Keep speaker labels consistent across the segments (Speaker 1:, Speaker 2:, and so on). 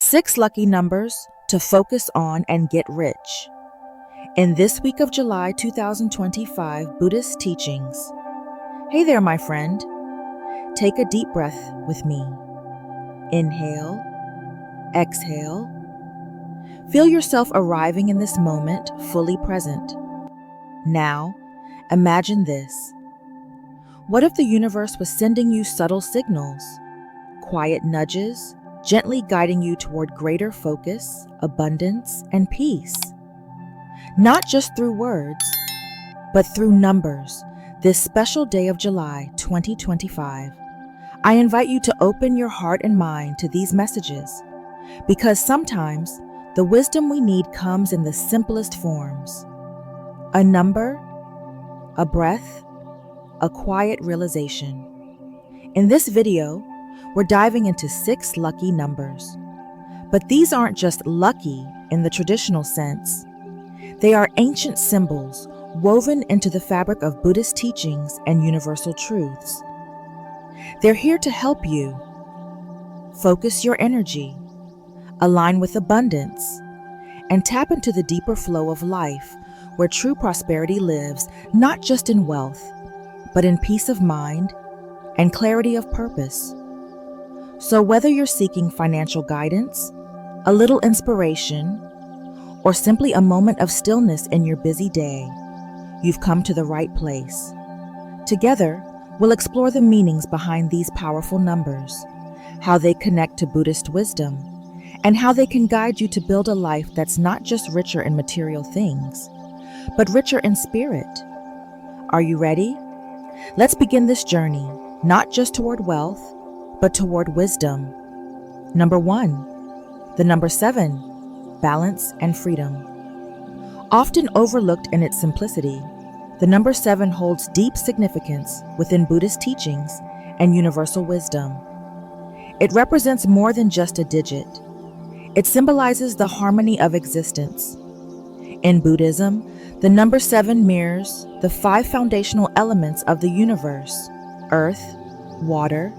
Speaker 1: 6 lucky numbers to focus on and get rich. In this week of July 2025 Buddhist teachings. Hey there, my friend. Take a deep breath with me. Inhale, exhale. Feel yourself arriving in this moment, fully present. Now, imagine this. What if the universe was sending you subtle signals, quiet nudges, gently guiding you toward greater focus, abundance, and peace? Not just through words, but through numbers. This special day of July 2025, I invite you to open your heart and mind to these messages, because sometimes the wisdom we need comes in the simplest forms. A number, a breath, a quiet realization. In this video, we're diving into 6 lucky numbers. But these aren't just lucky in the traditional sense. They are ancient symbols woven into the fabric of Buddhist teachings and universal truths. They're here to help you focus your energy, align with abundance, and tap into the deeper flow of life where true prosperity lives, not just in wealth, but in peace of mind and clarity of purpose. So whether you're seeking financial guidance, a little inspiration, or simply a moment of stillness in your busy day, you've come to the right place. Together, we'll explore the meanings behind these powerful numbers, how they connect to Buddhist wisdom, and how they can guide you to build a life that's not just richer in material things, but richer in spirit. Are you ready? Let's begin this journey, not just toward wealth, but toward wisdom. Number 1, the number 7, balance and freedom. Often overlooked in its simplicity, the number 7 holds deep significance within Buddhist teachings and universal wisdom. It represents more than just a digit. It symbolizes the harmony of existence. In Buddhism, the number 7 mirrors the 5 foundational elements of the universe: earth, water,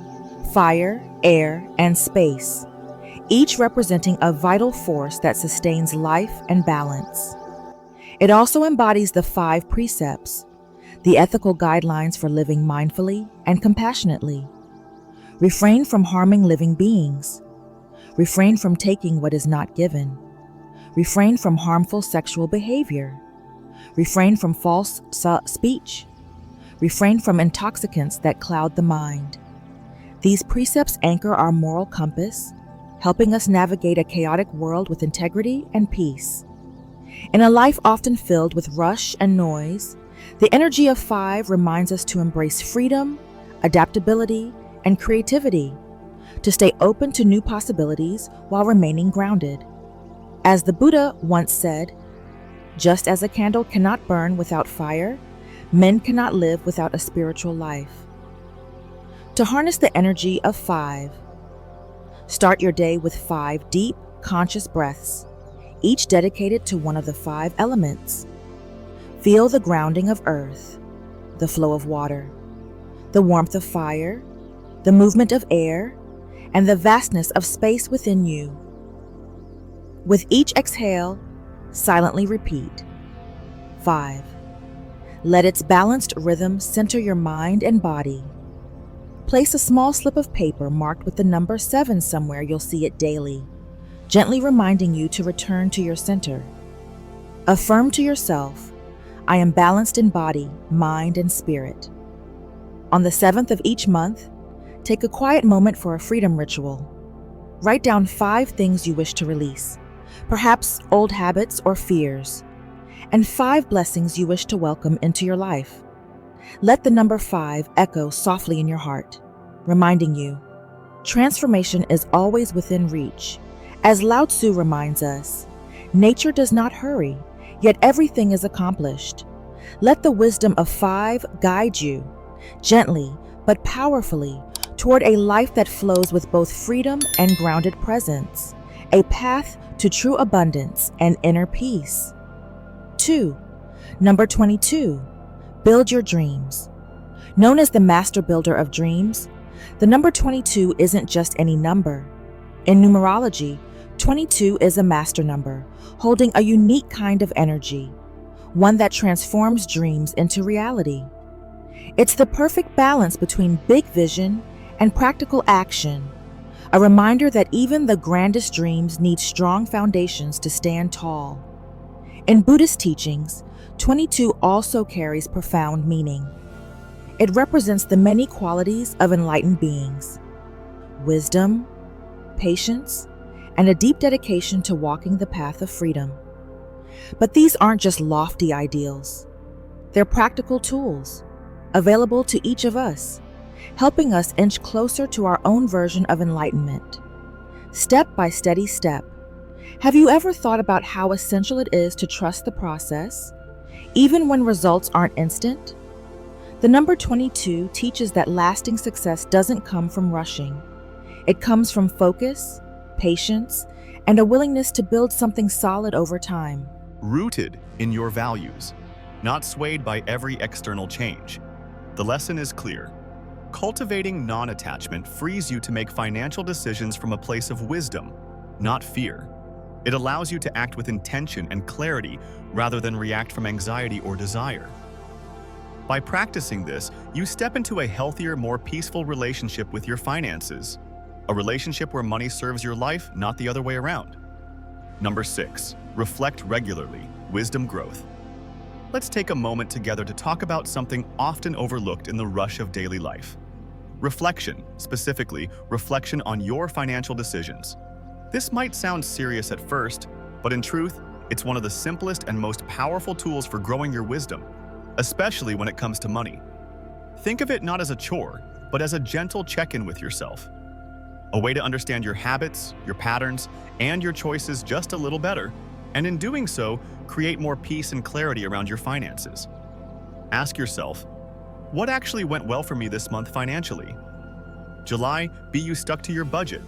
Speaker 1: fire, air, and space, each representing a vital force that sustains life and balance. It also embodies the 5 precepts, the ethical guidelines for living mindfully and compassionately. Refrain from harming living beings. Refrain from taking what is not given. Refrain from harmful sexual behavior. Refrain from false speech. Refrain from intoxicants that cloud the mind. These precepts anchor our moral compass, helping us navigate a chaotic world with integrity and peace. In a life often filled with rush and noise, the energy of 5 reminds us to embrace freedom, adaptability, and creativity, to stay open to new possibilities while remaining grounded. As the Buddha once said, just as a candle cannot burn without fire, men cannot live without a spiritual life. To harness the energy of 5, start your day with 5 deep, conscious breaths, each dedicated to one of the 5 elements. Feel the grounding of earth, the flow of water, the warmth of fire, the movement of air, and the vastness of space within you. With each exhale, silently repeat 5. Let its balanced rhythm center your mind and body. Place a small slip of paper marked with the number 7 somewhere you'll see it daily, gently reminding you to return to your center. Affirm to yourself, I am balanced in body, mind, and spirit. On the 7th of each month, take a quiet moment for a freedom ritual. Write down 5 things you wish to release, perhaps old habits or fears, and 5 blessings you wish to welcome into your life. Let the number 5 echo softly in your heart, reminding you, transformation is always within reach. As Lao Tzu reminds us, nature does not hurry, yet everything is accomplished. Let the wisdom of 5 guide you, gently but powerfully, toward a life that flows with both freedom and grounded presence, a path to true abundance and inner peace. 2. Number 22. Build your dreams. Known as the master builder of dreams, the number 22 isn't just any number. In numerology, 22 is a master number, holding a unique kind of energy, one that transforms dreams into reality. It's the perfect balance between big vision and practical action, a reminder that even the grandest dreams need strong foundations to stand tall. In Buddhist teachings, 22 also carries profound meaning. It represents the many qualities of enlightened beings: wisdom, patience, and a deep dedication to walking the path of freedom. But these aren't just lofty ideals. They're practical tools, available to each of us, helping us inch closer to our own version of enlightenment. Step by steady step. Have you ever thought about how essential it is to trust the process, even when results aren't instant? The number 22 teaches that lasting success doesn't come from rushing. It comes from focus, patience, and a willingness to build something solid over time.
Speaker 2: Rooted in your values, not swayed by every external change. The lesson is clear. Cultivating non-attachment frees you to make financial decisions from a place of wisdom, not fear. It allows you to act with intention and clarity rather than react from anxiety or desire. By practicing this, you step into a healthier, more peaceful relationship with your finances. A relationship where money serves your life, not the other way around. Number 6, reflect regularly, wisdom growth. Let's take a moment together to talk about something often overlooked in the rush of daily life. Reflection, specifically, reflection on your financial decisions. This might sound serious at first, but in truth, it's one of the simplest and most powerful tools for growing your wisdom, especially when it comes to money. Think of it not as a chore, but as a gentle check-in with yourself. A way to understand your habits, your patterns, and your choices just a little better, and in doing so, create more peace and clarity around your finances. Ask yourself, what actually went well for me this month financially? July B, you stuck to your budget.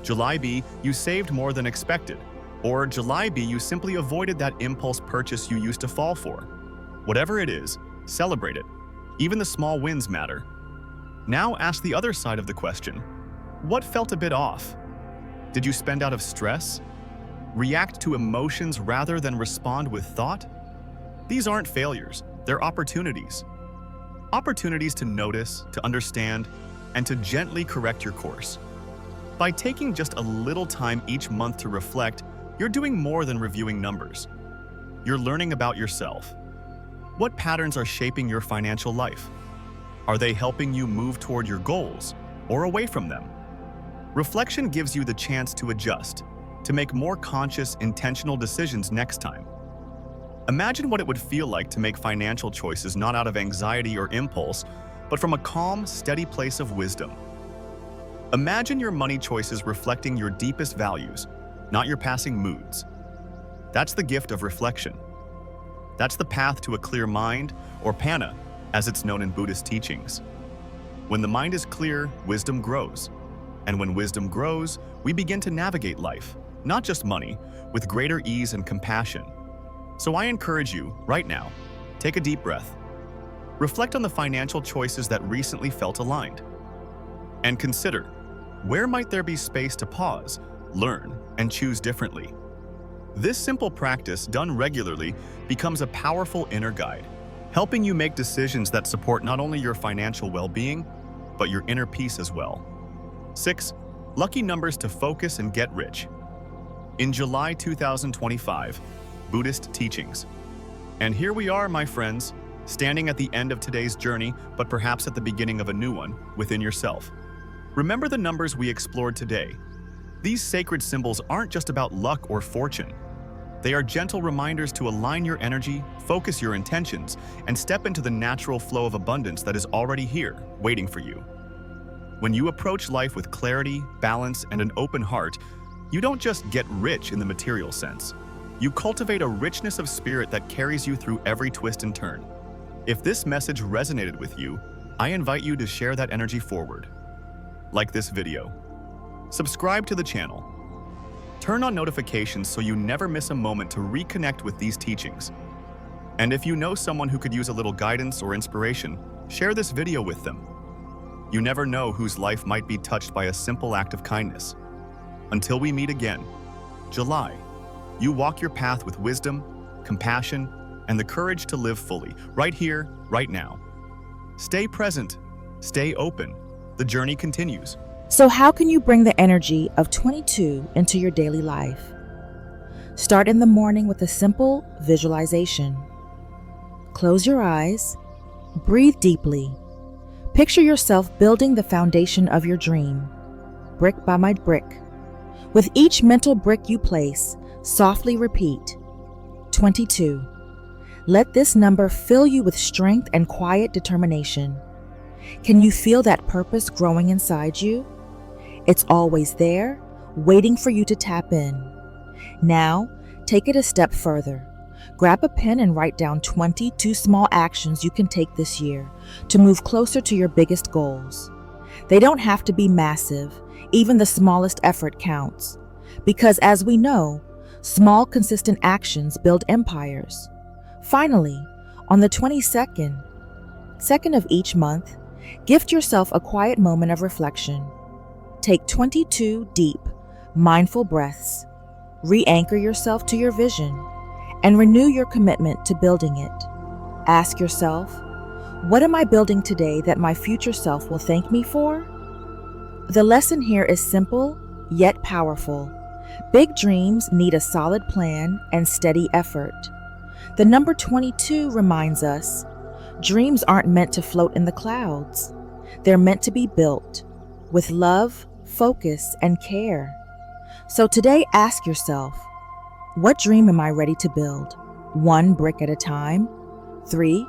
Speaker 2: July B, you saved more than expected. Or July B, you simply avoided that impulse purchase you used to fall for. Whatever it is, celebrate it. Even the small wins matter. Now ask the other side of the question. What felt a bit off? Did you spend out of stress? React to emotions rather than respond with thought? These aren't failures, they're opportunities. Opportunities to notice, to understand, and to gently correct your course. By taking just a little time each month to reflect, you're doing more than reviewing numbers. You're learning about yourself. What patterns are shaping your financial life? Are they helping you move toward your goals or away from them? Reflection gives you the chance to adjust, to make more conscious, intentional decisions next time. Imagine what it would feel like to make financial choices not out of anxiety or impulse, but from a calm, steady place of wisdom. Imagine your money choices reflecting your deepest values, not your passing moods. That's the gift of reflection. That's the path to a clear mind, or panna, as it's known in Buddhist teachings. When the mind is clear, wisdom grows. And when wisdom grows, we begin to navigate life, not just money, with greater ease and compassion. So I encourage you, right now, take a deep breath. Reflect on the financial choices that recently felt aligned. And consider, where might there be space to pause, learn, and choose differently? This simple practice, done regularly, becomes a powerful inner guide, helping you make decisions that support not only your financial well-being, but your inner peace as well. 6. Lucky numbers to focus and get rich. In July 2025, Buddhist teachings. And here we are, my friends, standing at the end of today's journey, but perhaps at the beginning of a new one within yourself. Remember the numbers we explored today. These sacred symbols aren't just about luck or fortune. They are gentle reminders to align your energy, focus your intentions, and step into the natural flow of abundance that is already here, waiting for you. When you approach life with clarity, balance, and an open heart, you don't just get rich in the material sense. You cultivate a richness of spirit that carries you through every twist and turn. If this message resonated with you, I invite you to share that energy forward. Like this video. Subscribe to the channel. Turn on notifications so you never miss a moment to reconnect with these teachings. And if you know someone who could use a little guidance or inspiration, share this video with them. You never know whose life might be touched by a simple act of kindness. Until we meet again, July. You walk your path with wisdom, compassion, and the courage to live fully, right here, right now. Stay present. Stay open. The journey continues.
Speaker 1: So how can you bring the energy of 22 into your daily life? Start in the morning with a simple visualization. Close your eyes. Breathe deeply. Picture yourself building the foundation of your dream, brick by brick. With each mental brick you place, softly repeat, 22. Let this number fill you with strength and quiet determination. Can you feel that purpose growing inside you? It's always there, waiting for you to tap in. Now, take it a step further. Grab a pen and write down 22 small actions you can take this year to move closer to your biggest goals. They don't have to be massive. Even the smallest effort counts. Because as we know, small, consistent actions build empires. Finally, on the 22nd of each month, gift yourself a quiet moment of reflection. Take 22 deep, mindful breaths. Re-anchor yourself to your vision and renew your commitment to building it. Ask yourself, what am I building today that my future self will thank me for? The lesson here is simple, yet powerful. Big dreams need a solid plan and steady effort. The number 22 reminds us, dreams aren't meant to float in the clouds. They're meant to be built with love, focus, and care. So today ask yourself, what dream am I ready to build? 1 brick at a time. 3.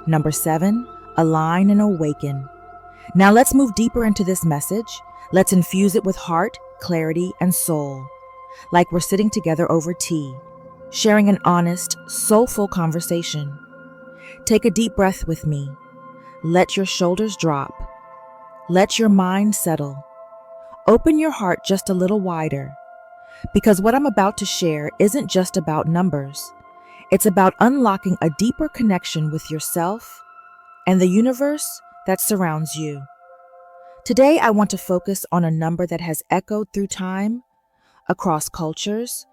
Speaker 1: Number 7, align and awaken. Now let's move deeper into this message. Let's infuse it with heart, clarity, and soul. Like we're sitting together over tea, sharing an honest, soulful conversation. Take a deep breath with me. Let your shoulders drop. Let your mind settle. Open your heart just a little wider. Because what I'm about to share isn't just about numbers. It's about unlocking a deeper connection with yourself and the universe that surrounds you. Today, I want to focus on a number that has echoed through time, across cultures,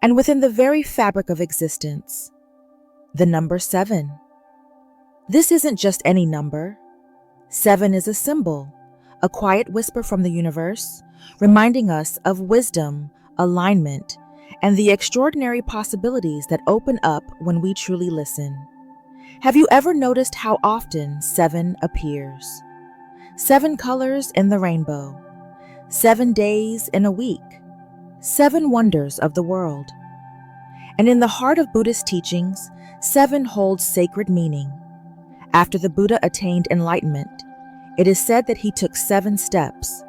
Speaker 1: and within the very fabric of existence. The number 7. This isn't just any number. 7 is a symbol, a quiet whisper from the universe, reminding us of wisdom, alignment, and the extraordinary possibilities that open up when we truly listen. Have you ever noticed how often 7 appears? 7 colors in the rainbow, 7 days in a week, 7 wonders of the world. And in the heart of Buddhist teachings, 7 holds sacred meaning. After the Buddha attained enlightenment, it is said that he took 7 steps,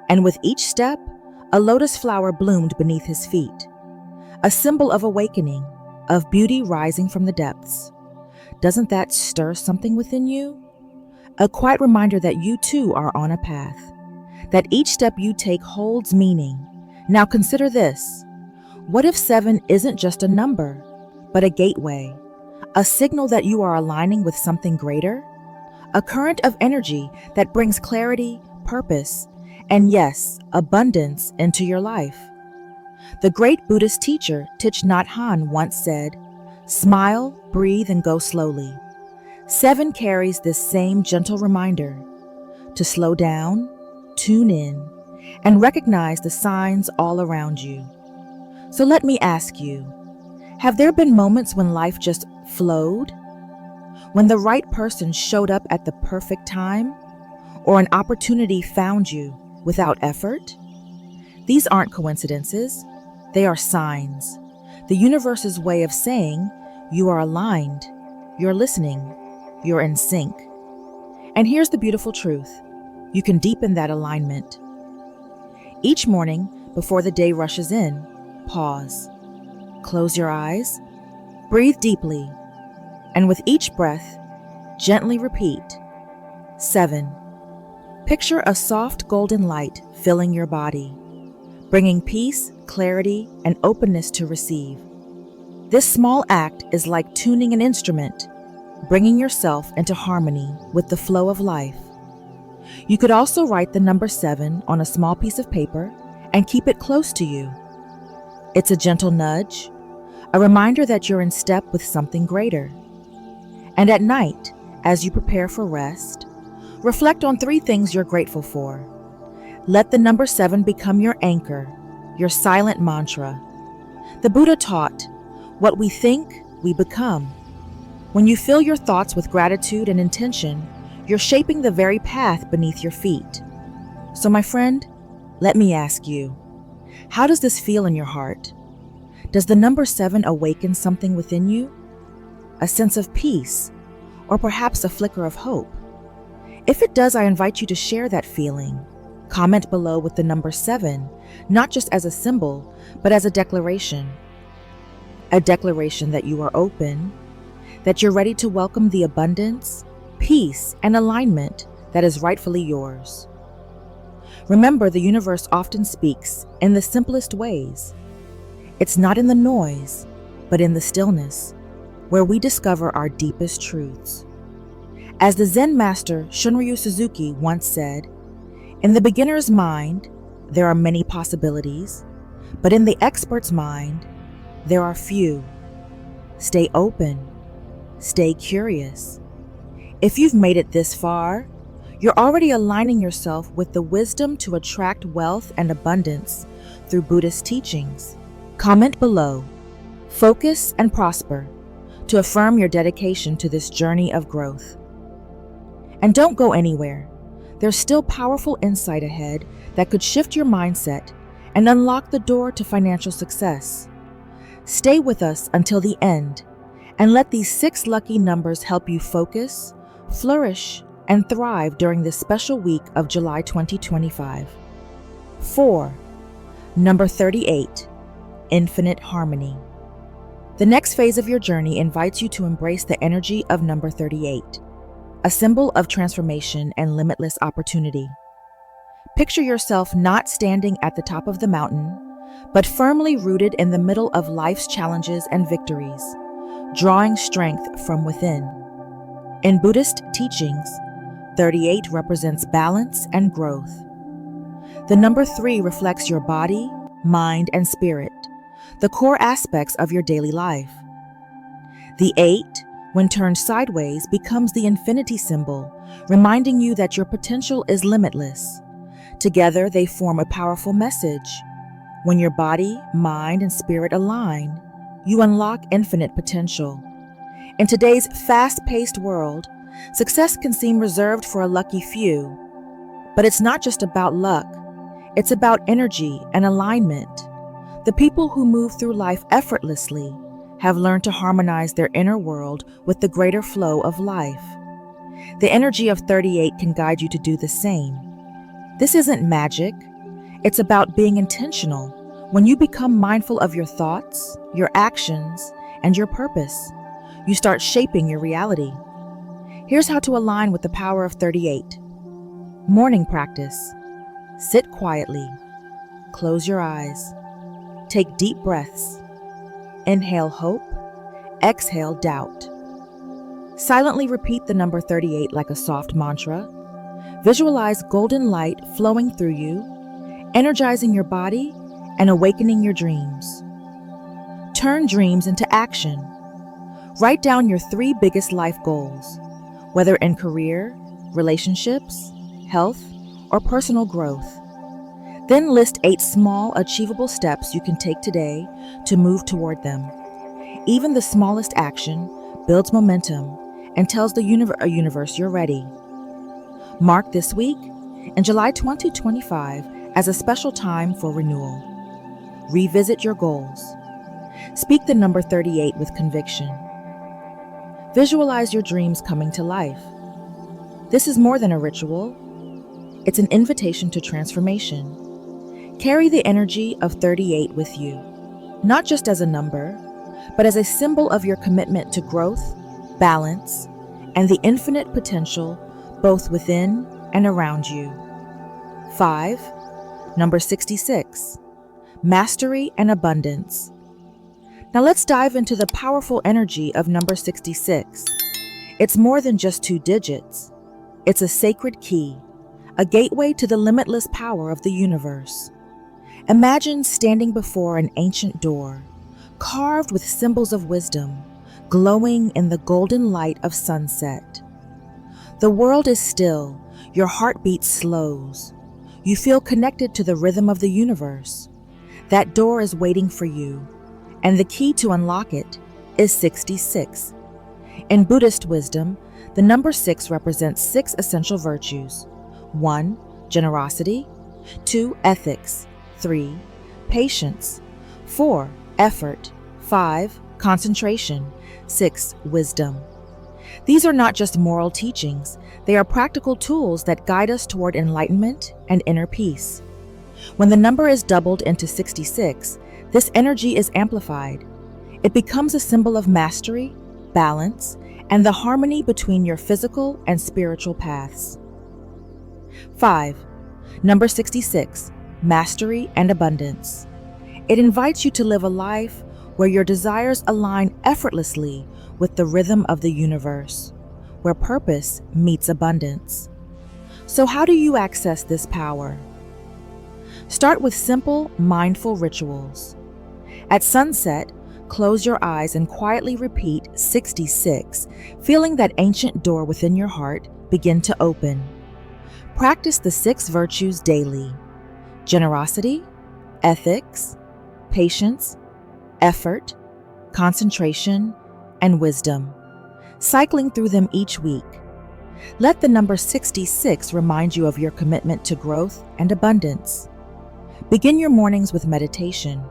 Speaker 1: and with each step, a lotus flower bloomed beneath his feet, a symbol of awakening, of beauty rising from the depths. Doesn't that stir something within you? A quiet reminder that you too are on a path, that each step you take holds meaning. Now consider this. What if 7 isn't just a number, but a gateway, a signal that you are aligning with something greater? A current of energy that brings clarity, purpose, and yes, abundance into your life. The great Buddhist teacher Thich Nhat Hanh once said, "Smile, breathe, and go slowly." 7 carries this same gentle reminder to slow down, tune in, and recognize the signs all around you. So let me ask you, have there been moments when life just flowed? When the right person showed up at the perfect time? Or an opportunity found you without effort? These aren't coincidences. They are signs. The universe's way of saying, you are aligned, you're listening, you're in sync. And here's the beautiful truth. You can deepen that alignment. Each morning, before the day rushes in, pause. Close your eyes, breathe deeply, and with each breath, gently repeat, 7. Picture a soft golden light filling your body, bringing peace, clarity, and openness to receive. This small act is like tuning an instrument, bringing yourself into harmony with the flow of life. You could also write the number 7 on a small piece of paper and keep it close to you. It's a gentle nudge, a reminder that you're in step with something greater. And at night, as you prepare for rest, reflect on 3 things you're grateful for. Let the number 7 become your anchor, your silent mantra. The Buddha taught, "What we think, we become." When you fill your thoughts with gratitude and intention, you're shaping the very path beneath your feet. So, my friend, let me ask you, how does this feel in your heart? Does the number 7 awaken something within you? A sense of peace, or perhaps a flicker of hope? If it does, I invite you to share that feeling. Comment below with the number 7, not just as a symbol, but as a declaration. A declaration that you are open, that you're ready to welcome the abundance, peace, and alignment that is rightfully yours. Remember, the universe often speaks in the simplest ways. It's not in the noise, but in the stillness, where we discover our deepest truths. As the Zen master Shunryu Suzuki once said, "In the beginner's mind, there are many possibilities, but in the expert's mind, there are few." Stay open. Stay curious. If you've made it this far, you're already aligning yourself with the wisdom to attract wealth and abundance through Buddhist teachings. Comment below, "Focus and prosper," to affirm your dedication to this journey of growth. And don't go anywhere. There's still powerful insight ahead that could shift your mindset and unlock the door to financial success. Stay with us until the end, and let these 6 lucky numbers help you focus, flourish, and thrive during this special week of July 2025. 4. Number 38. Infinite harmony. The next phase of your journey invites you to embrace the energy of number 38, a symbol of transformation and limitless opportunity. Picture yourself not standing at the top of the mountain, but firmly rooted in the middle of life's challenges and victories, drawing strength from within. In Buddhist teachings, 38 represents balance and growth. The number 3 reflects your body, mind, and spirit, the core aspects of your daily life. The 8, when turned sideways, becomes the infinity symbol, reminding you that your potential is limitless. Together, they form a powerful message. When your body, mind, and spirit align, you unlock infinite potential. In today's fast-paced world, success can seem reserved for a lucky few. But it's not just about luck. It's about energy and alignment. The people who move through life effortlessly have learned to harmonize their inner world with the greater flow of life. The energy of 38 can guide you to do the same. This isn't magic. It's about being intentional. When you become mindful of your thoughts, your actions, and your purpose, you start shaping your reality. Here's how to align with the power of 38. Morning practice. Sit quietly. Close your eyes. Take deep breaths. Inhale hope. Exhale doubt. Silently repeat the number 38 like a soft mantra. Visualize golden light flowing through you, energizing your body and awakening your dreams. Turn dreams into action. Write down your 3 biggest life goals, whether in career, relationships, health, or personal growth. Then list 8 small, achievable steps you can take today to move toward them. Even the smallest action builds momentum and tells the universe you're ready. Mark this week in July 2025 as a special time for renewal. Revisit your goals. Speak the number 38 with conviction. Visualize your dreams coming to life. This is more than a ritual. It's an invitation to transformation. Carry the energy of 38 with you, not just as a number, but as a symbol of your commitment to growth, balance, and the infinite potential both within and around you. 5. Number 66. Mastery and abundance. Now let's dive into the powerful energy of number 66. It's more than just 2 digits. It's a sacred key, a gateway to the limitless power of the universe. Imagine standing before an ancient door, carved with symbols of wisdom, glowing in the golden light of sunset. The world is still, your heartbeat slows. You feel connected to the rhythm of the universe. That door is waiting for you, and the key to unlock it is 66. In Buddhist wisdom, the number 6 represents 6 essential virtues. 1. Generosity. 2. Ethics. 3. Patience. 4. Effort. 5. Concentration. 6. Wisdom. These are not just moral teachings, they are practical tools that guide us toward enlightenment and inner peace. When the number is doubled into 66, this energy is amplified. It becomes a symbol of mastery, balance, and the harmony between your physical and spiritual paths. 5. Number 66, Mastery and Abundance. It invites you to live a life where your desires align effortlessly with the rhythm of the universe, where purpose meets abundance. So how do you access this power? Start with simple, mindful rituals. At sunset, close your eyes and quietly repeat 66, feeling that ancient door within your heart begin to open. Practice the 6 virtues daily: generosity, ethics, patience, effort, concentration, and wisdom, cycling through them each week. Let the number 66 remind you of your commitment to growth and abundance. Begin your mornings with meditation.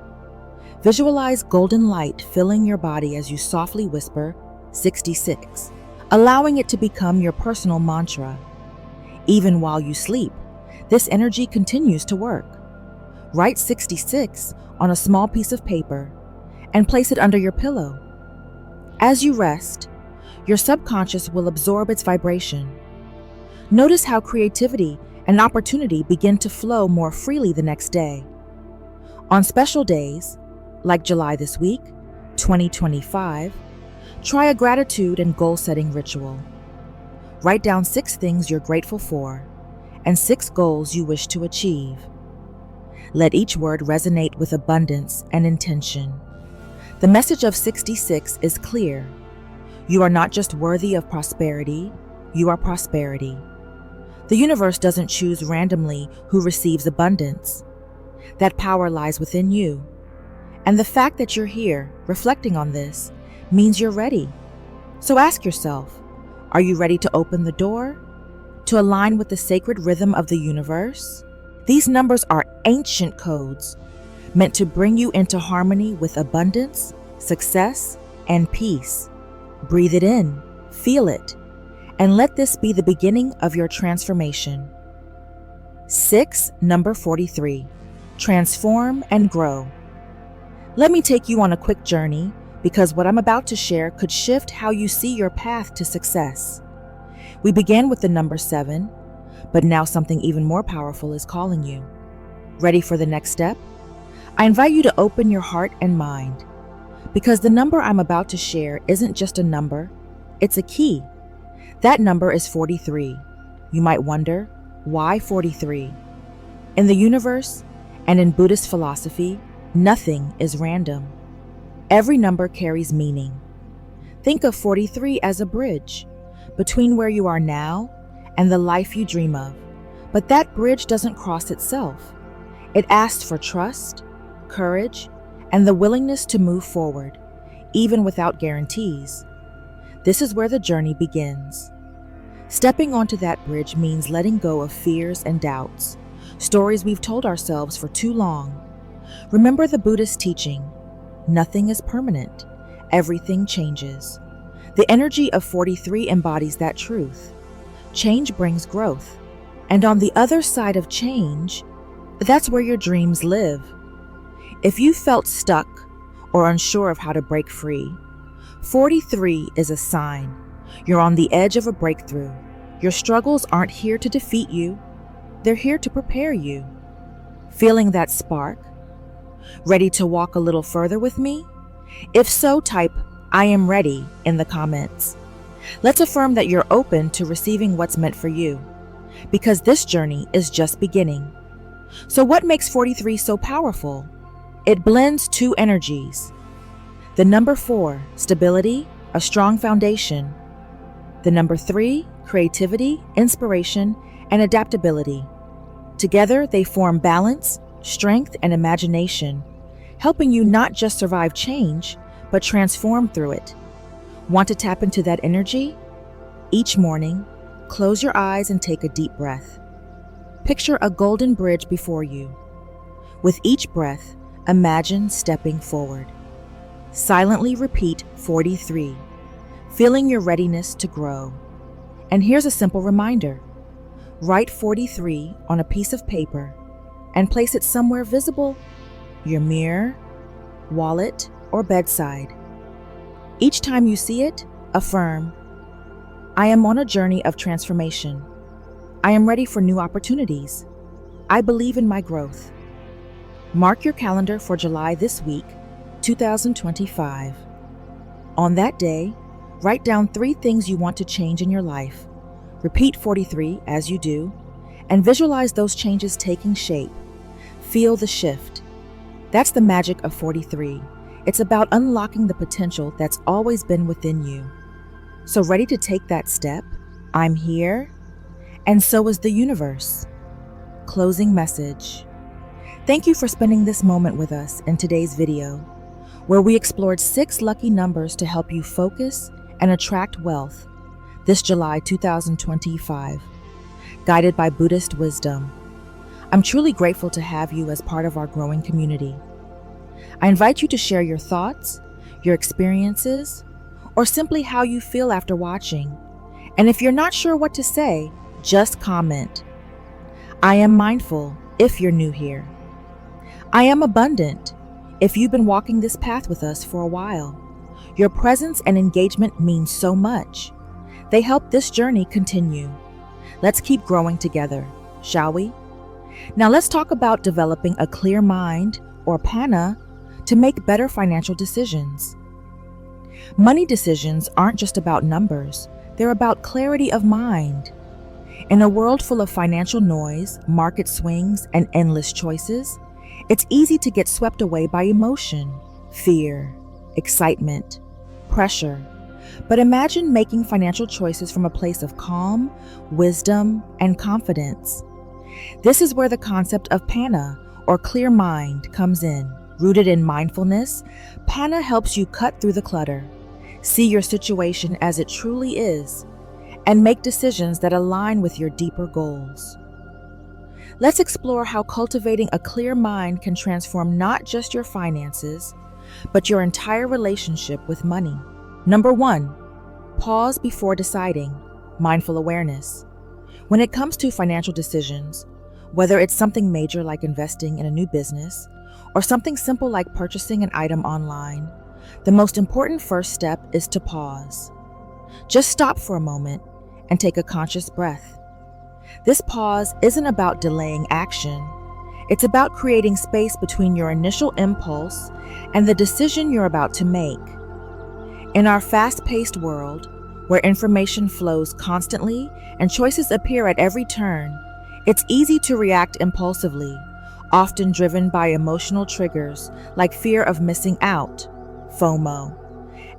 Speaker 1: Visualize golden light filling your body as you softly whisper 66, allowing it to become your personal mantra. Even while you sleep, this energy continues to work. Write 66 on a small piece of paper and place it under your pillow. As you rest, your subconscious will absorb its vibration. Notice how creativity and opportunity begin to flow more freely the next day. On special days, like July this week, 2025, try a gratitude and goal-setting ritual. Write down 6 things you're grateful for and 6 goals you wish to achieve. Let each word resonate with abundance and intention. The message of 66 is clear. You are not just worthy of prosperity, you are prosperity. The universe doesn't choose randomly who receives abundance. That power lies within you. And the fact that you're here, reflecting on this, means you're ready. So ask yourself, are you ready to open the door? To align with the sacred rhythm of the universe? These numbers are ancient codes, meant to bring you into harmony with abundance, success, and peace. Breathe it in, feel it, and let this be the beginning of your transformation. 6. Number 43. Transform and grow. Let me take you on a quick journey, because what I'm about to share could shift how you see your path to success. We began with the number 7, but now something even more powerful is calling you. Ready for the next step? I invite you to open your heart and mind, because the number I'm about to share isn't just a number, it's a key. That number is 43. You might wonder, why 43? In the universe and in Buddhist philosophy, nothing is random. Every number carries meaning. Think of 43 as a bridge between where you are now and the life you dream of. But that bridge doesn't cross itself. It asks for trust, courage, and the willingness to move forward, even without guarantees. This is where the journey begins. Stepping onto that bridge means letting go of fears and doubts, stories we've told ourselves for too long. Remember the Buddhist teaching, nothing is permanent, everything changes. The energy of 43 embodies that truth. Change brings growth. And on the other side of change, that's where your dreams live. If you felt stuck or unsure of how to break free, 43 is a sign. You're on the edge of a breakthrough. Your struggles aren't here to defeat you. They're here to prepare you. Feeling that spark? Ready to walk a little further with me? If so, type "I am ready" in the comments. Let's affirm that you're open to receiving what's meant for you, because this journey is just beginning. So what makes 43 so powerful? It blends two energies. The number 4, stability, a strong foundation. The number 3, creativity, inspiration, and adaptability. Together, they form balance, strength, and imagination, helping you not just survive change, but transform through it. Want to tap into that energy? Each morning, close your eyes and take a deep breath. Picture a golden bridge before you. With each breath, imagine stepping forward. Silently repeat 43, feeling your readiness to grow. And here's a simple reminder. Write 43 on a piece of paper and place it somewhere visible, your mirror, wallet, or bedside. Each time you see it, affirm, I am on a journey of transformation. I am ready for new opportunities. I believe in my growth. Mark your calendar for July this week, 2025. On that day, write down 3 things you want to change in your life. Repeat 43 as you do, and visualize those changes taking shape. Feel the shift. That's the magic of 43. It's about unlocking the potential that's always been within you. So ready to take that step? I'm here, and so is the universe. Closing message. Thank you for spending this moment with us in today's video, where we explored 6 lucky numbers to help you focus and attract wealth this July 2025, guided by Buddhist wisdom. I'm truly grateful to have you as part of our growing community. I invite you to share your thoughts, your experiences, or simply how you feel after watching. And if you're not sure what to say, just comment. I am mindful if you're new here. I am abundant if you've been walking this path with us for a while. Your presence and engagement mean so much. They help this journey continue. Let's keep growing together, shall we? Now let's talk about developing a clear mind, or PANA, to make better financial decisions. Money decisions aren't just about numbers, they're about clarity of mind. In a world full of financial noise, market swings, and endless choices, it's easy to get swept away by emotion, fear, excitement, pressure. But imagine making financial choices from a place of calm, wisdom, and confidence. This is where the concept of PANA, or clear mind, comes in. Rooted in mindfulness, PANA helps you cut through the clutter, see your situation as it truly is, and make decisions that align with your deeper goals. Let's explore how cultivating a clear mind can transform not just your finances, but your entire relationship with money. Number 1, pause before deciding. Mindful awareness. When it comes to financial decisions, whether it's something major like investing in a new business, or something simple like purchasing an item online, the most important first step is to pause. Just stop for a moment and take a conscious breath. This pause isn't about delaying action. It's about creating space between your initial impulse and the decision you're about to make. In our fast-paced world, where information flows constantly and choices appear at every turn, it's easy to react impulsively, often driven by emotional triggers like fear of missing out, FOMO,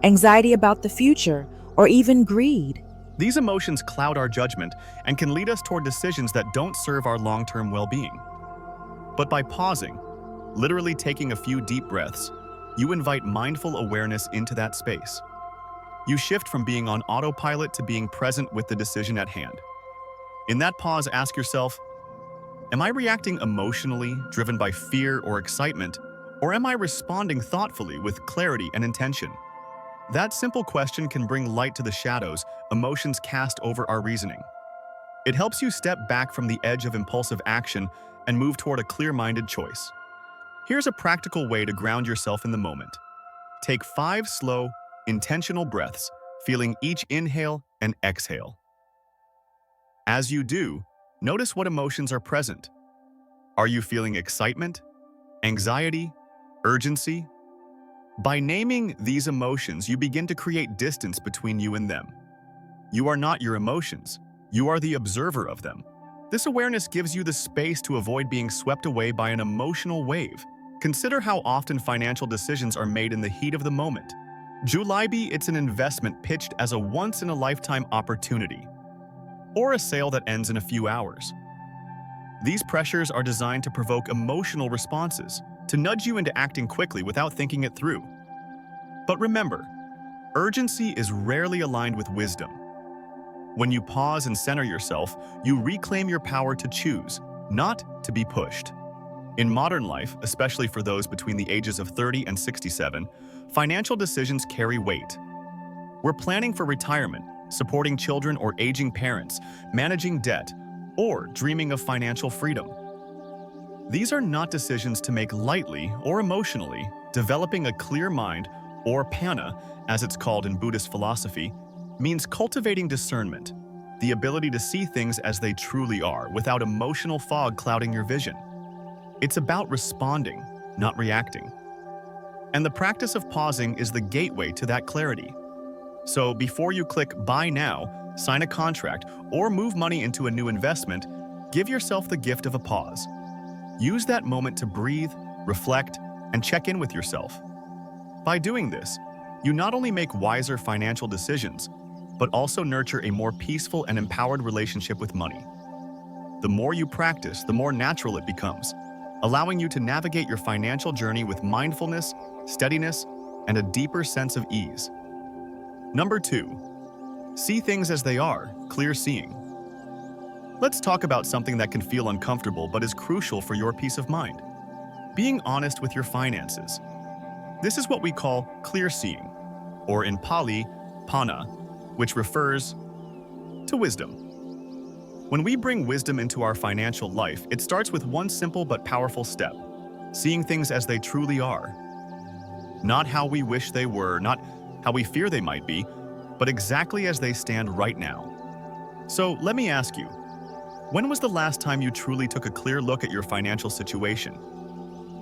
Speaker 1: anxiety about the future, or even greed.
Speaker 2: These emotions cloud our judgment and can lead us toward decisions that don't serve our long-term well-being. But by pausing, literally taking a few deep breaths, you invite mindful awareness into that space. You shift from being on autopilot to being present with the decision at hand. In that pause, ask yourself, am I reacting emotionally, driven by fear or excitement, or am I responding thoughtfully with clarity and intention? That simple question can bring light to the shadows emotions cast over our reasoning. It helps you step back from the edge of impulsive action and move toward a clear-minded choice. Here's a practical way to ground yourself in the moment. Take 5 slow, intentional breaths, feeling each inhale and exhale. As you do, notice what emotions are present. Are you feeling excitement, anxiety, urgency? By naming these emotions, you begin to create distance between you and them. You are not your emotions. You are the observer of them. This awareness gives you the space to avoid being swept away by an emotional wave. Consider how often financial decisions are made in the heat of the moment. July, it's an investment pitched as a once-in-a-lifetime opportunity, or a sale that ends in a few hours. These pressures are designed to provoke emotional responses, to nudge you into acting quickly without thinking it through. But remember, urgency is rarely aligned with wisdom. When you pause and center yourself, you reclaim your power to choose, not to be pushed. In modern life, especially for those between the ages of 30 and 67, financial decisions carry weight. We're planning for retirement, supporting children or aging parents, managing debt, or dreaming of financial freedom. These are not decisions to make lightly or emotionally. Developing a clear mind, or panna, as it's called in Buddhist philosophy, means cultivating discernment, the ability to see things as they truly are without emotional fog clouding your vision. It's about responding, not reacting. And the practice of pausing is the gateway to that clarity. So before you click Buy Now, sign a contract, or move money into a new investment, give yourself the gift of a pause. Use that moment to breathe, reflect, and check in with yourself. By doing this, you not only make wiser financial decisions, but also nurture a more peaceful and empowered relationship with money. The more you practice, the more natural it becomes, allowing you to navigate your financial journey with mindfulness, steadiness, and a deeper sense of ease. Number 2, see things as they are, clear seeing. Let's talk about something that can feel uncomfortable but is crucial for your peace of mind. Being honest with your finances. This is what we call clear seeing, or in Pali, panna, which refers to wisdom. When we bring wisdom into our financial life, it starts with one simple but powerful step: seeing things as they truly are. Not how we wish they were, not how we fear they might be, but exactly as they stand right now. So let me ask you, when was the last time you truly took a clear look at your financial situation?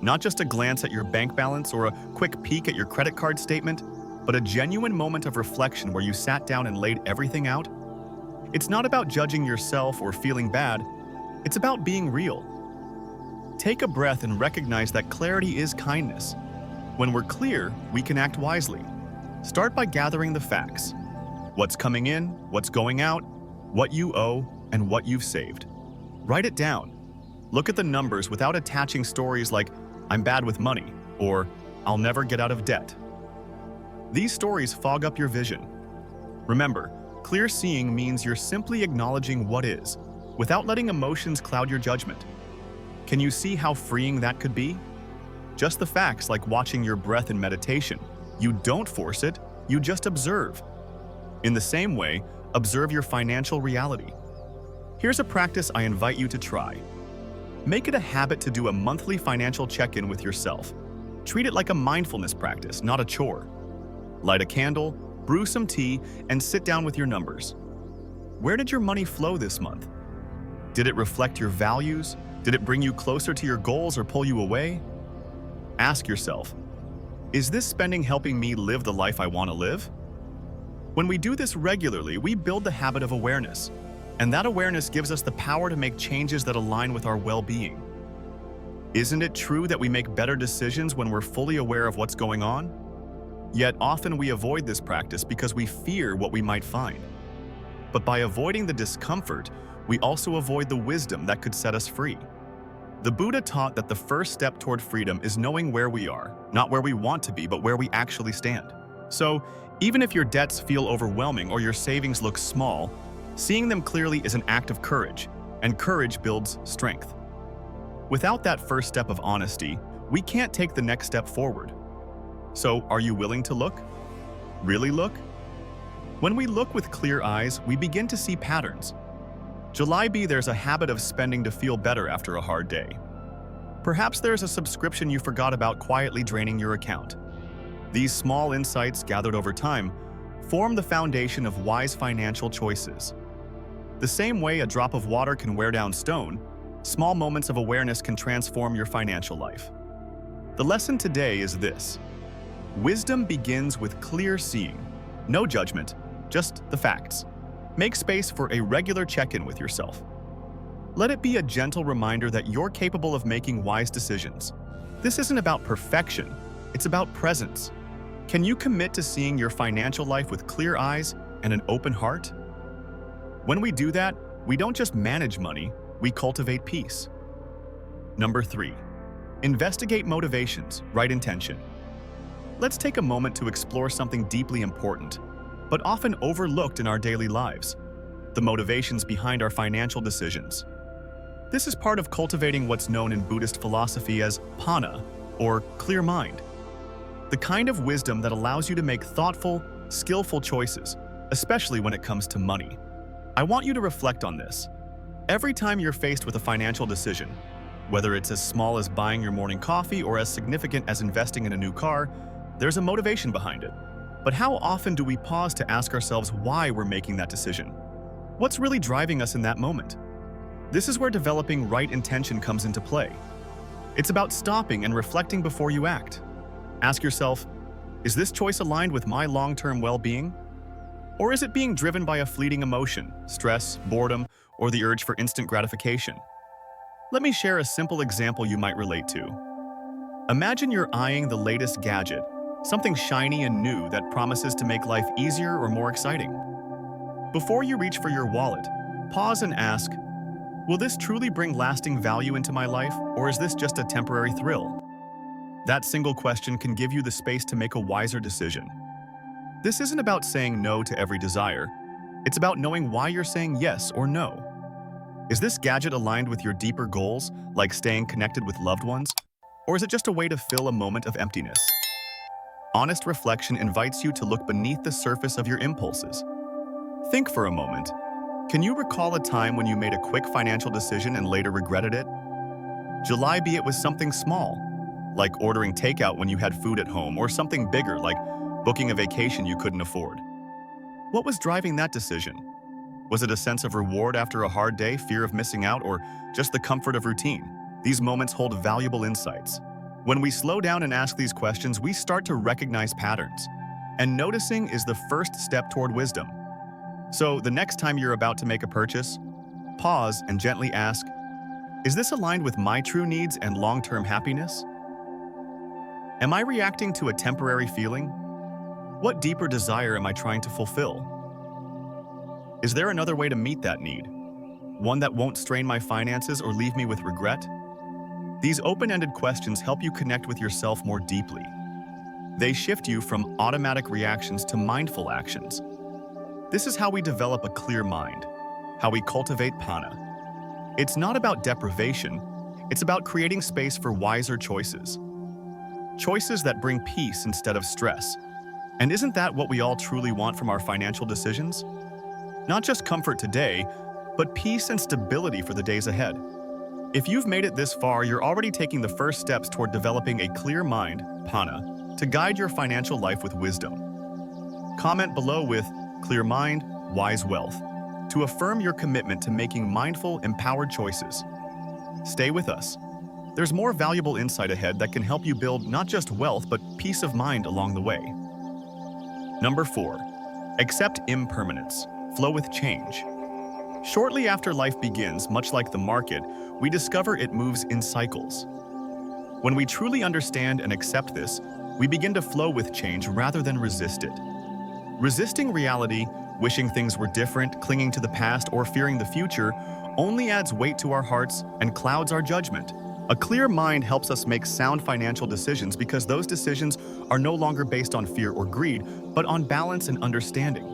Speaker 2: Not just a glance at your bank balance or a quick peek at your credit card statement, but a genuine moment of reflection where you sat down and laid everything out? It's not about judging yourself or feeling bad. It's about being real. Take a breath and recognize that clarity is kindness. When we're clear, we can act wisely. Start by gathering the facts. What's coming in, what's going out, what you owe, and what you've saved. Write it down. Look at the numbers without attaching stories like, "I'm bad with money," or "I'll never get out of debt." These stories fog up your vision. Remember, clear seeing means you're simply acknowledging what is, without letting emotions cloud your judgment. Can you see how freeing that could be? Just the facts, like watching your breath in meditation. You don't force it, you just observe. In the same way, observe your financial reality. Here's a practice I invite you to try. Make it a habit to do a monthly financial check-in with yourself. Treat it like a mindfulness practice, not a chore. Light a candle, brew some tea, and sit down with your numbers. Where did your money flow this month? Did it reflect your values? Did it bring you closer to your goals or pull you away? Ask yourself, is this spending helping me live the life I want to live? When we do this regularly, we build the habit of awareness, and that awareness gives us the power to make changes that align with our well-being. Isn't it true that we make better decisions when we're fully aware of what's going on? Yet often we avoid this practice because we fear what we might find. But by avoiding the discomfort, we also avoid the wisdom that could set us free. The Buddha taught that the first step toward freedom is knowing where we are, not where we want to be, but where we actually stand. So, even if your debts feel overwhelming or your savings look small, seeing them clearly is an act of courage, and courage builds strength. Without that first step of honesty, we can't take the next step forward. So, are you willing to look? Really look? When we look with clear eyes, we begin to see patterns. There's a habit of spending to feel better after a hard day. Perhaps there's a subscription you forgot about quietly draining your account. These small insights, gathered over time, form the foundation of wise financial choices. The same way a drop of water can wear down stone, small moments of awareness can transform your financial life. The lesson today is this: wisdom begins with clear seeing. No judgment, just the facts. Make space for a regular check-in with yourself. Let it be a gentle reminder that you're capable of making wise decisions. This isn't about perfection, it's about presence. Can you commit to seeing your financial life with clear eyes and an open heart? When we do that, we don't just manage money, we cultivate peace. Number 3. Investigate motivations, right intention. Let's take a moment to explore something deeply important, but often overlooked in our daily lives: the motivations behind our financial decisions. This is part of cultivating what's known in Buddhist philosophy as pana, or clear mind. The kind of wisdom that allows you to make thoughtful, skillful choices, especially when it comes to money. I want you to reflect on this. Every time you're faced with a financial decision, whether it's as small as buying your morning coffee or as significant as investing in a new car, there's a motivation behind it. But how often do we pause to ask ourselves why we're making that decision? What's really driving us in that moment? This is where developing right intention comes into play. It's about stopping and reflecting before you act. Ask yourself, is this choice aligned with my long-term well-being? Or is it being driven by a fleeting emotion, stress, boredom, or the urge for instant gratification? Let me share a simple example you might relate to. Imagine you're eyeing the latest gadget, something shiny and new that promises to make life easier or more exciting. Before you reach for your wallet, pause and ask, will this truly bring lasting value into my life, or is this just a temporary thrill? That single question can give you the space to make a wiser decision. This isn't about saying no to every desire. It's about knowing why you're saying yes or no. Is this gadget aligned with your deeper goals, like staying connected with loved ones? Or is it just a way to fill a moment of emptiness? Honest reflection invites you to look beneath the surface of your impulses. Think for a moment. Can you recall a time when you made a quick financial decision and later regretted it? July be it was something small, like ordering takeout when you had food at home, or something bigger, like booking a vacation you couldn't afford. What was driving that decision? Was it a sense of reward after a hard day, fear of missing out, or just the comfort of routine? These moments hold valuable insights. When we slow down and ask these questions, we start to recognize patterns. And noticing is the first step toward wisdom. So, the next time you're about to make a purchase, pause and gently ask, is this aligned with my true needs and long-term happiness? Am I reacting to a temporary feeling? What deeper desire am I trying to fulfill? Is there another way to meet that need? One that won't strain my finances or leave me with regret? These open-ended questions help you connect with yourself more deeply. They shift you from automatic reactions to mindful actions. This is how we develop a clear mind, how we cultivate pana. It's not about deprivation, it's about creating space for wiser choices. Choices that bring peace instead of stress. And isn't that what we all truly want from our financial decisions? Not just comfort today, but peace and stability for the days ahead. If you've made it this far, you're already taking the first steps toward developing a clear mind, pana, to guide your financial life with wisdom. Comment below with clear mind, wise wealth, to affirm your commitment to making mindful, empowered choices. Stay with us. There's more valuable insight ahead that can help you build not just wealth, but peace of mind along the way. Number 4, accept impermanence, flow with change. Shortly after life begins, much like the market, we discover it moves in cycles. When we truly understand and accept this, we begin to flow with change rather than resist it. Resisting reality, wishing things were different, clinging to the past, or fearing the future only adds weight to our hearts and clouds our judgment. A clear mind helps us make sound financial decisions because those decisions are no longer based on fear or greed, but on balance and understanding.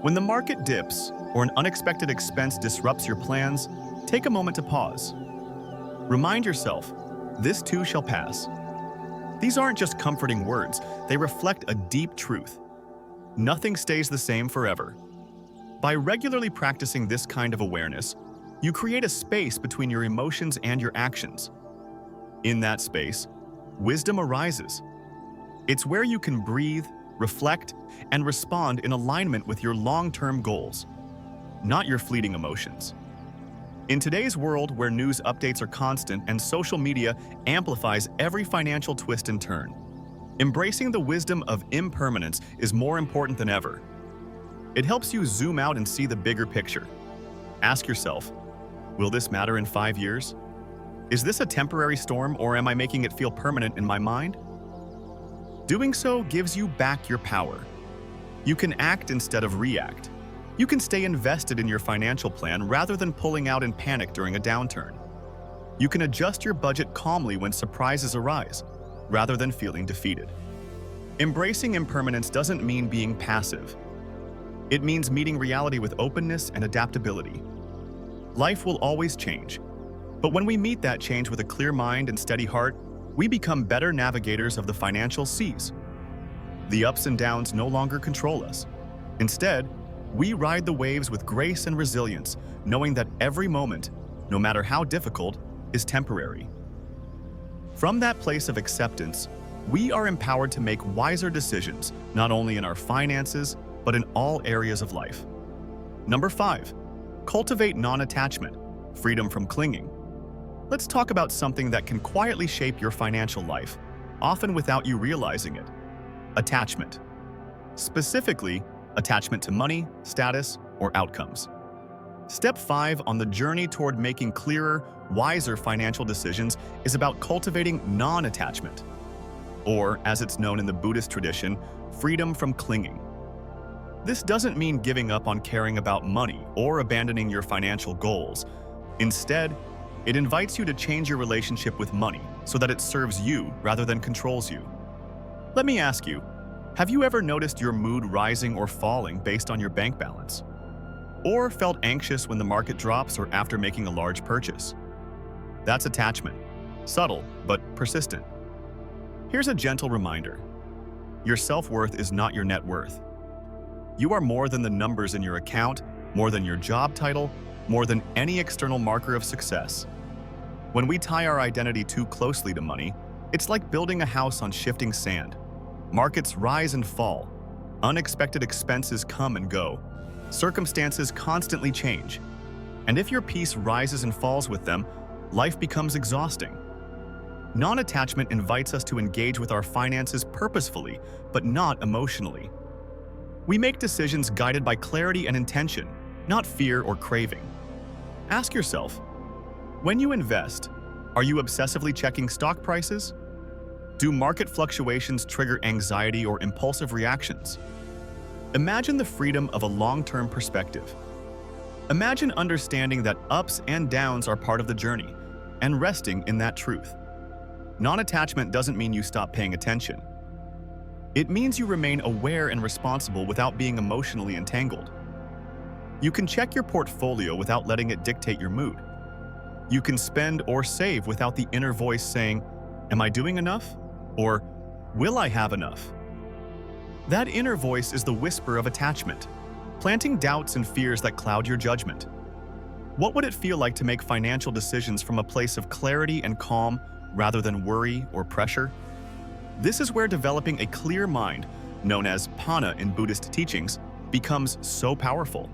Speaker 2: When the market dips or an unexpected expense disrupts your plans, take a moment to pause. Remind yourself, this too shall pass. These aren't just comforting words, they reflect a deep truth. Nothing stays the same forever. By regularly practicing this kind of awareness, you create a space between your emotions and your actions. In that space, wisdom arises. It's where you can breathe, reflect, and respond in alignment with your long-term goals, not your fleeting emotions. In today's world where news updates are constant and social media amplifies every financial twist and turn, embracing the wisdom of impermanence is more important than ever. It helps you zoom out and see the bigger picture. Ask yourself, Will this matter in 5 years? Is this a temporary storm, or am I making it feel permanent in my mind? Doing so gives you back your power. You can act instead of react. You can stay invested in your financial plan rather than pulling out in panic during a downturn. You can adjust your budget calmly when surprises arise, rather than feeling defeated. Embracing impermanence doesn't mean being passive. It means meeting reality with openness and adaptability. Life will always change, but when we meet that change with a clear mind and steady heart, we become better navigators of the financial seas. The ups and downs no longer control us. Instead, we ride the waves with grace and resilience, knowing that every moment, no matter how difficult, is temporary. From that place of acceptance, we are empowered to make wiser decisions, not only in our finances, but in all areas of life. Number 5, cultivate non-attachment, freedom from clinging. Let's talk about something that can quietly shape your financial life, often without you realizing it: attachment. Specifically, attachment to money, status, or outcomes. Step 5 on the journey toward making clearer, wiser financial decisions is about cultivating non-attachment, or, as it's known in the Buddhist tradition, freedom from clinging. This doesn't mean giving up on caring about money or abandoning your financial goals. Instead, it invites you to change your relationship with money so that it serves you rather than controls you. Let me ask you, have you ever noticed your mood rising or falling based on your bank balance? Or felt anxious when the market drops or after making a large purchase? That's attachment. Subtle, but persistent. Here's a gentle reminder. Your self-worth is not your net worth. You are more than the numbers in your account, more than your job title, more than any external marker of success. When we tie our identity too closely to money, it's like building a house on shifting sand. Markets rise and fall. Unexpected expenses come and go. Circumstances constantly change. And if your peace rises and falls with them, life becomes exhausting. Non-attachment invites us to engage with our finances purposefully, but not emotionally. We make decisions guided by clarity and intention, not fear or craving. Ask yourself, when you invest, are you obsessively checking stock prices? Do market fluctuations trigger anxiety or impulsive reactions? Imagine the freedom of a long-term perspective. Imagine understanding that ups and downs are part of the journey, and resting in that truth. Non-attachment doesn't mean you stop paying attention. It means you remain aware and responsible without being emotionally entangled. You can check your portfolio without letting it dictate your mood. You can spend or save without the inner voice saying, "Am I doing enough?" Or, "Will I have enough?" That inner voice is the whisper of attachment, planting doubts and fears that cloud your judgment. What would it feel like to make financial decisions from a place of clarity and calm rather than worry or pressure? This is where developing a clear mind, known as pana in Buddhist teachings, becomes so powerful.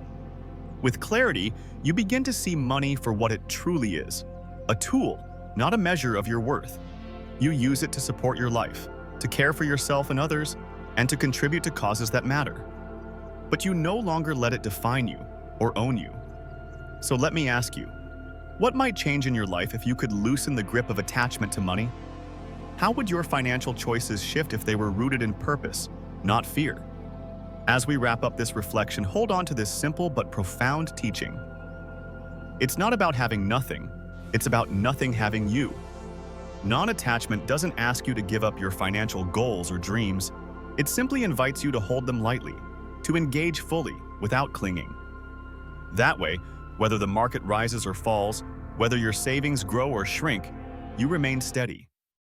Speaker 2: With clarity, you begin to see money for what it truly is: a tool, not a measure of your worth. You use it to support your life, to care for yourself and others, and to contribute to causes that matter. But you no longer let it define you or own you. So let me ask you, what might change in your life if you could loosen the grip of attachment to money? How would your financial choices shift if they were rooted in purpose, not fear? As we wrap up this reflection, hold on to this simple but profound teaching. It's not about having nothing, it's about nothing having you. Non-attachment doesn't ask you to give up your financial goals or dreams. It simply invites you to hold them lightly, to engage fully without clinging. That way, whether the market rises or falls, whether your savings grow or shrink, you remain steady.